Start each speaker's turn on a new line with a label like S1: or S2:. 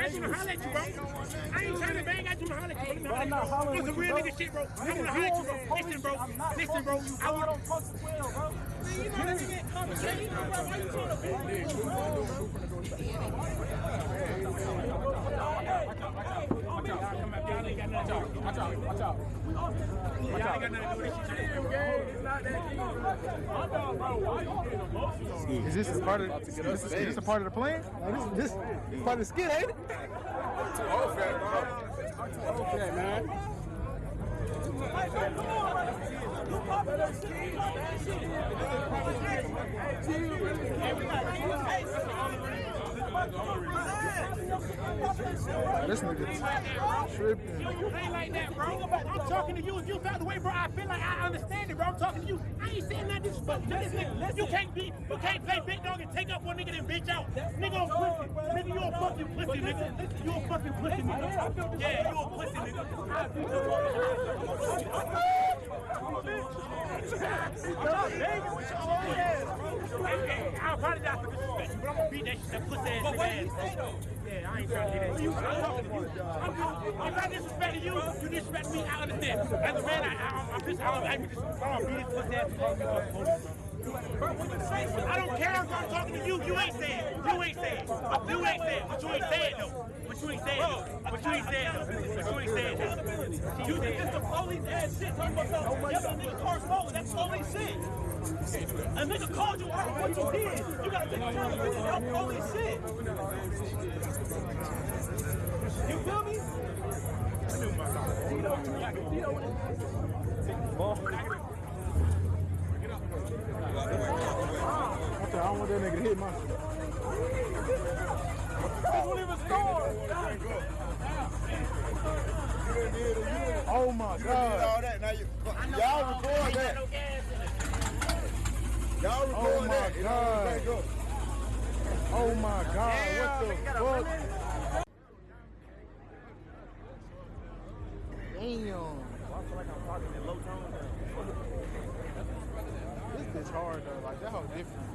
S1: just wanna holler at you, bro. I ain't trying to bang. I just wanna holler at you. Let me holler at you. On some real nigga shit, bro. I wanna holler at you, bro. Listen, bro. Listen, bro. I want.
S2: You know that nigga ain't conversation, bro. Why you trying to be?
S1: Watch out. Y'all ain't got nothing to do with this shit. It's not that deep.
S3: Is this a part of is this a part of the plan? This part of the skit, ain't it?
S4: Okay, man.
S3: This nigga tripping.
S1: You ain't like that, bro. I'm talking to you. If you felt the way, bro, I feel like I understand it, bro. I'm talking to you. I ain't saying nothing disrespectful to this nigga. You can't play big dog and take up one nigga and bitch out. Nigga on pussy. Nigga, you a fucking pussy, nigga. You a fucking pussy, nigga. Yeah, you a pussy, nigga. I apologize for disrespect, but I'm gonna beat that pussy ass nigga. Yeah, I ain't trying to do that. I'm talking to you. I'm not disrespecting you. You disrespect me. I understand. As a man, I'm beat this pussy ass. I don't care if I'm talking to you. You ain't saying. What you ain't saying though. What you ain't saying though.
S2: You think it's the police ass shit talking about y'all nigga car smoking, that's police shit. A nigga called you out for what you did. You gotta take accountability, that's police shit. You feel me?
S3: I don't want that nigga to hit my shit.
S2: This won't even score.
S3: Oh my God.
S4: All that. Now y'all record that. Y'all record that.
S3: God. Oh my God. What the fuck? Damn.
S1: I feel like I'm talking in low tone.
S3: This bitch hard though. Like that hoe different.